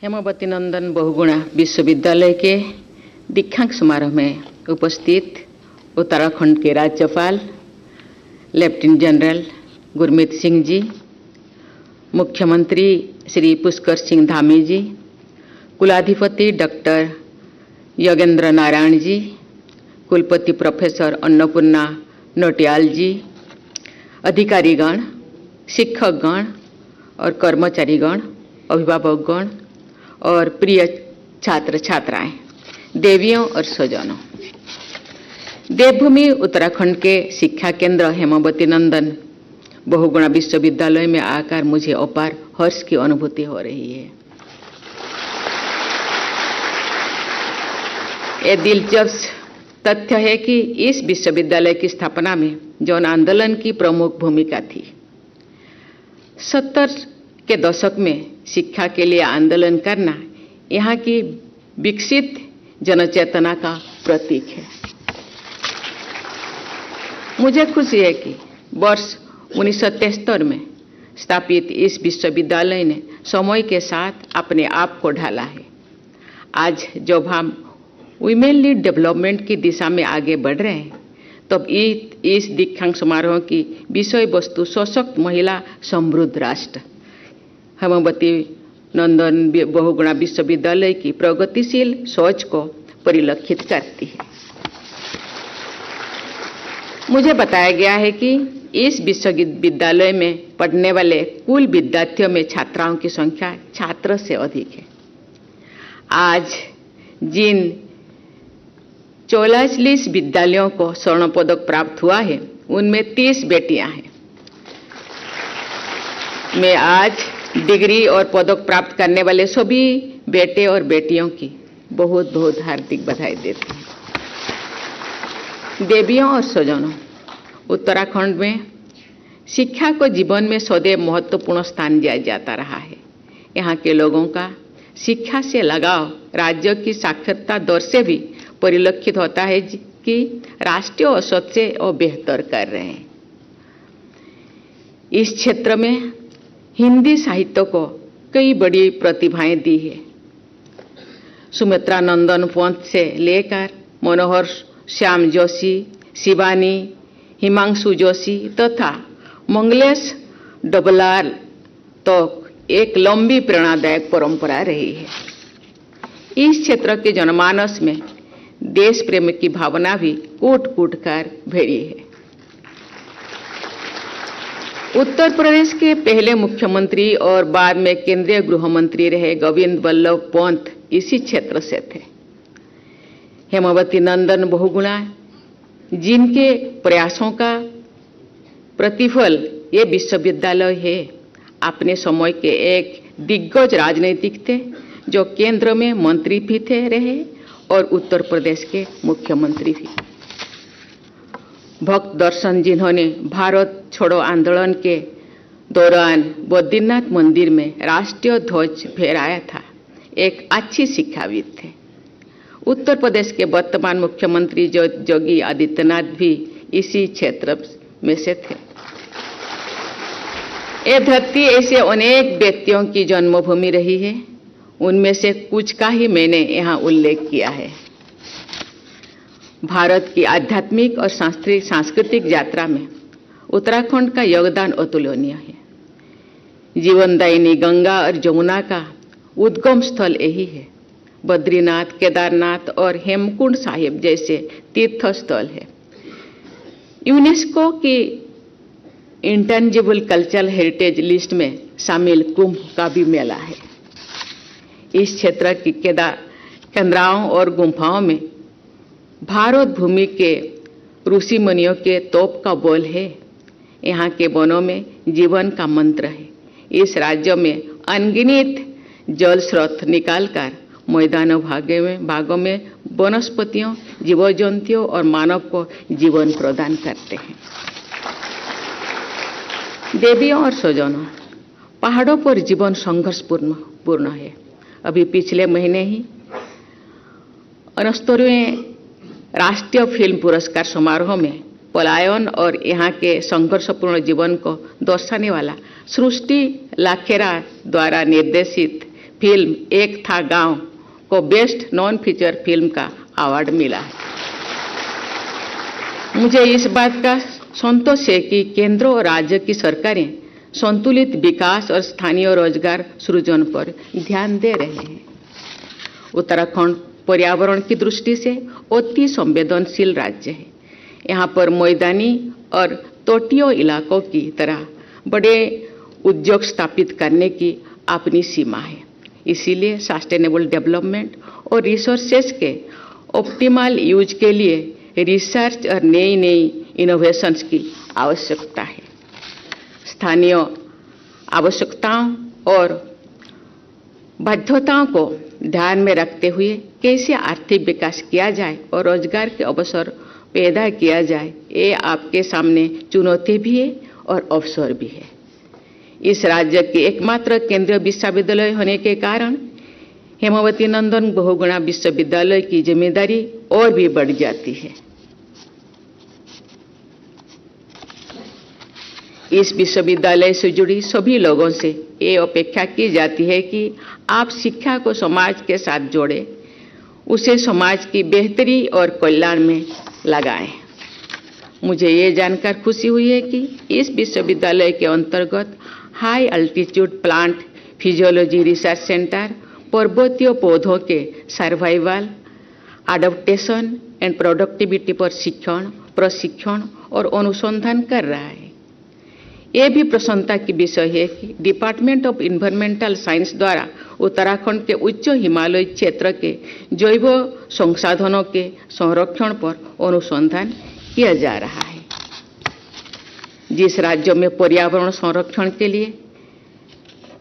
हेमावती नंदन बहुगुणा विश्वविद्यालय के दीक्षांत समारोह में उपस्थित उत्तराखंड के राज्यपाल लेफ्टिनेंट जनरल गुरमीत सिंह जी, मुख्यमंत्री श्री पुष्कर सिंह धामी जी, कुलाधिपति डॉक्टर योगेंद्र नारायण जी, कुलपति प्रोफेसर अन्नपूर्णा नोटियाल जी, अधिकारीगण, शिक्षकगण और कर्मचारीगण, अभिभावकगण और प्रिय छात्र छात्राएं, देवियों और स्वजनों, देवभूमि उत्तराखंड के शिक्षा केंद्र हेमावती नंदन बहुगुणा विश्वविद्यालय में आकर मुझे अपार हर्ष की अनुभूति हो रही है। ये दिलचस्प तथ्य है कि इस विश्वविद्यालय की स्थापना में जन आंदोलन की प्रमुख भूमिका थी। 70 के दशक में शिक्षा के लिए आंदोलन करना यहाँ की विकसित जनचेतना का प्रतीक है। मुझे खुशी है कि वर्ष 1973 में स्थापित इस विश्वविद्यालय ने समय के साथ अपने आप को ढाला है। आज जब हम वीमेन लीड डेवलपमेंट की दिशा में आगे बढ़ रहे हैं, तब इस दीक्षांत समारोह की विषय वस्तु सशक्त महिला समृद्ध राष्ट्र हेमावती नंदन बहुगुणा विश्वविद्यालय की प्रगतिशील सोच को परिलक्षित करती है। मुझे बताया गया है कि इस विश्वविद्यालय में पढ़ने वाले कुल विद्यार्थियों में छात्राओं की संख्या छात्र से अधिक है। आज जिन 44 विद्यालयों को स्वर्ण पदक प्राप्त हुआ है, उनमें 30 बेटियां हैं। मैं आज डिग्री और पदक प्राप्त करने वाले सभी बेटे और बेटियों की बहुत बहुत हार्दिक बधाई देती हूँ। देवियों और स्वजनों, उत्तराखंड में शिक्षा को जीवन में सदैव महत्वपूर्ण स्थान दिया जाता रहा है। यहाँ के लोगों का शिक्षा से लगाव राज्य की साक्षरता दर से भी परिलक्षित होता है कि राष्ट्रीय औसत से और बेहतर कर रहे हैं। इस क्षेत्र में हिंदी साहित्य को कई बड़ी प्रतिभाएं दी है। सुमित्रा नंदन पंत से लेकर मनोहर श्याम जोशी, शिवानी, हिमांशु जोशी तथा मंगलेश डबलाल तक एक लंबी प्रेरणादायक परंपरा रही है। इस क्षेत्र के जनमानस में देश प्रेम की भावना भी कूट कूट कर भरी है। उत्तर प्रदेश के पहले मुख्यमंत्री और बाद में केंद्रीय गृह मंत्री रहे गोविंद वल्लभ पंत इसी क्षेत्र से थे। हेमावती नंदन बहुगुणा जिनके प्रयासों का प्रतिफल ये विश्वविद्यालय है, अपने समय के एक दिग्गज राजनीतिक थे जो केंद्र में मंत्री भी थे रहे और उत्तर प्रदेश के मुख्यमंत्री भी। भक्त दर्शन जिन्होंने भारत छोड़ो आंदोलन के दौरान बद्रीनाथ मंदिर में राष्ट्रीय ध्वज फहराया था, एक अच्छी शिक्षाविद थे। उत्तर प्रदेश के वर्तमान मुख्यमंत्री योगी आदित्यनाथ भी इसी क्षेत्र में से थे। ये धरती ऐसे अनेक व्यक्तियों की जन्मभूमि रही है, उनमें से कुछ का ही मैंने यहाँ उल्लेख किया है। भारत की आध्यात्मिक और सांस्कृतिक यात्रा में उत्तराखंड का योगदान अतुलनीय है। जीवनदायिनी गंगा और जमुना का उद्गम स्थल यही है। बद्रीनाथ, केदारनाथ और हेमकुंड साहिब जैसे तीर्थ स्थल है। यूनेस्को की इंटेंजिबल कल्चरल हेरिटेज लिस्ट में शामिल कुंभ का भी मेला है। इस क्षेत्र की केंद्राओं और गुफाओं में भारत भूमि के ऋषि मुनियों के तोप का बोल है। यहाँ के वनों में जीवन का मंत्र है। इस राज्य में अनगिनत जल स्रोत निकालकर मैदानों भागों में वनस्पतियों, जीव जंतुओं और मानव को जीवन प्रदान करते हैं। देवियों और स्वजनों, पहाड़ों पर जीवन संघर्षपूर्ण है। अभी पिछले महीने ही 69वें राष्ट्रीय फिल्म पुरस्कार समारोह में पलायन और यहाँ के संघर्षपूर्ण जीवन को दर्शाने वाला सृष्टि लाखेरा द्वारा निर्देशित फिल्म एक था गांव को बेस्ट नॉन फीचर फिल्म का अवार्ड मिला है। मुझे इस बात का संतोष है कि केंद्र और राज्य की सरकारें संतुलित विकास और स्थानीय रोजगार सृजन पर ध्यान दे रहे हैं। उत्तराखंड पर्यावरण की दृष्टि से अति संवेदनशील राज्य है। यहाँ पर मैदानी और तटीय इलाकों की तरह बड़े उद्योग स्थापित करने की अपनी सीमा है। इसीलिए सस्टेनेबल डेवलपमेंट और रिसोर्सेज के ऑप्टिमल यूज के लिए रिसर्च और नई नई इनोवेशंस की आवश्यकता है। स्थानीय आवश्यकताओं और बाध्यताओं को ध्यान में रखते हुए कैसे आर्थिक विकास किया जाए और रोजगार के अवसर पैदा किया जाए, ये आपके सामने चुनौती भी है और अवसर भी है। इस राज्य के एकमात्र केंद्रीय विश्वविद्यालय होने के कारण हेमावती नंदन बहुगुणा विश्वविद्यालय की जिम्मेदारी और भी बढ़ जाती है। इस विश्वविद्यालय से जुड़ी सभी लोगों से ये अपेक्षा की जाती है कि आप शिक्षा को समाज के साथ जोड़ें, उसे समाज की बेहतरी और कल्याण में लगाएं। मुझे ये जानकर खुशी हुई है कि इस विश्वविद्यालय के अंतर्गत high altitude plant physiology research centre पर्वतीय पौधों के सर्वाइवल, अडॉप्टेशन एंड प्रोडक्टिविटी पर शिक्षण, प्रशिक्षण और अनुसंधान कर रहा है। ये भी प्रसन्नता की विषय है कि डिपार्टमेंट ऑफ इन्वायरमेंटल साइंस द्वारा उत्तराखंड के उच्च हिमालय क्षेत्र के जैव संसाधनों के संरक्षण पर अनुसंधान किया जा रहा है। जिस राज्यों में पर्यावरण संरक्षण के लिए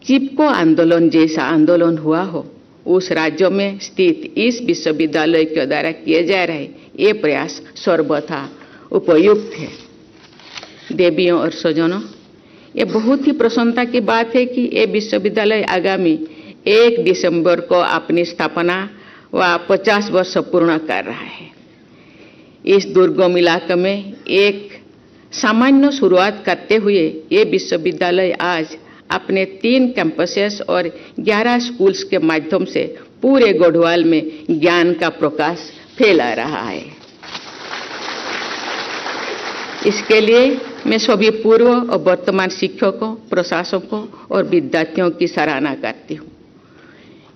चिपको आंदोलन जैसा आंदोलन हुआ हो, उस राज्यों में स्थित इस विश्वविद्यालय के द्वारा किए जा रहे ये प्रयास सर्वथा उपयुक्त है। देवियों और स्वजनों, ये बहुत ही प्रसन्नता की बात है कि ये विश्वविद्यालय आगामी 1 दिसंबर को अपनी स्थापना व 50 वर्ष पूर्ण कर रहा है। इस दुर्गम इलाके में एक सामान्य शुरुआत करते हुए ये विश्वविद्यालय आज अपने 3 कैंपसेस और 11 स्कूल्स के माध्यम से पूरे गढ़वाल में ज्ञान का प्रकाश फैला रहा है। इसके लिए मैं सभी पूर्व और वर्तमान शिक्षकों, प्रशासकों और विद्यार्थियों की सराहना करती हूँ।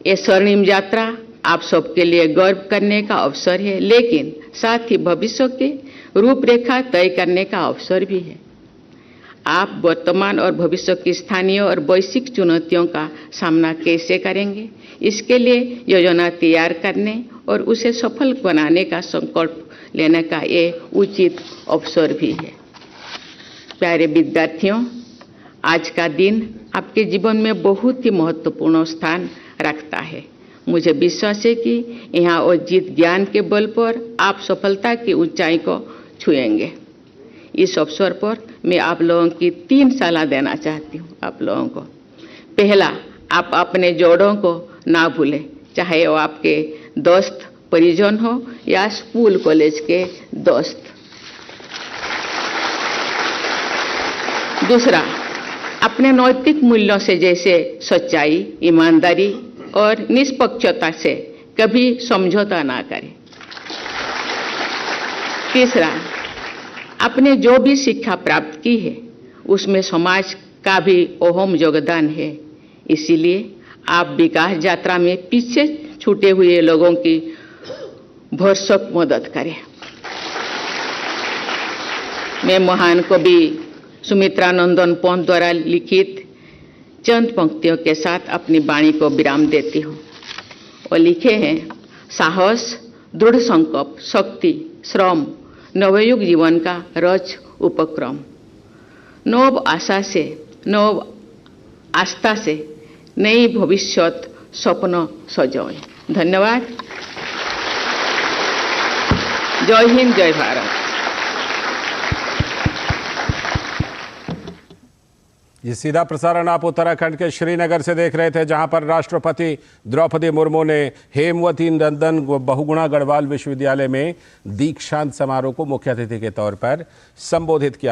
ये स्वर्णिम यात्रा आप सबके लिए गर्व करने का अवसर है, लेकिन साथ ही भविष्य की रूपरेखा तय करने का अवसर भी है। आप वर्तमान और भविष्य की स्थानीय और वैश्विक चुनौतियों का सामना कैसे करेंगे, इसके लिए योजना तैयार करने और उसे सफल बनाने का संकल्प लेने का ये उचित अवसर भी है। प्यारे विद्यार्थियों, आज का दिन आपके जीवन में बहुत ही महत्वपूर्ण स्थान रखता है। मुझे विश्वास है कि यहाँ अर्जित ज्ञान के बल पर आप सफलता की ऊंचाई को छुएंगे। इस अवसर पर मैं आप लोगों की 3 सलाह देना चाहती हूँ। आप लोगों को पहला, आप अपने जोड़ों को ना भूलें, चाहे वो आपके दोस्त परिजन हो या स्कूल कॉलेज के दोस्त। दूसरा, अपने नैतिक मूल्यों से जैसे सच्चाई, ईमानदारी और निष्पक्षता से कभी समझौता ना करें। तीसरा, आपने जो भी शिक्षा प्राप्त की है उसमें समाज का भी अहम योगदान है, इसीलिए आप विकास यात्रा में पीछे छूटे हुए लोगों की भरसक मदद करें। मैं महान कवि सुमित्रा नंदन पंत द्वारा लिखित चंद पंक्तियों के साथ अपनी वाणी को विराम देती हूँ। वो लिखे हैं, साहस, दृढ़ संकल्प, शक्ति, श्रम, नवयुग जीवन का रच उपक्रम, नव आशा से, नव आस्था से नई भविष्यत स्वप्न सजाएं। धन्यवाद। जय हिंद, जय भारत। ये सीधा प्रसारण आप उत्तराखंड के श्रीनगर से देख रहे थे, जहां पर राष्ट्रपति द्रौपदी मुर्मू ने हेमवती नंदन बहुगुणा गढ़वाल विश्वविद्यालय में दीक्षांत समारोह को मुख्य अतिथि के तौर पर संबोधित किया।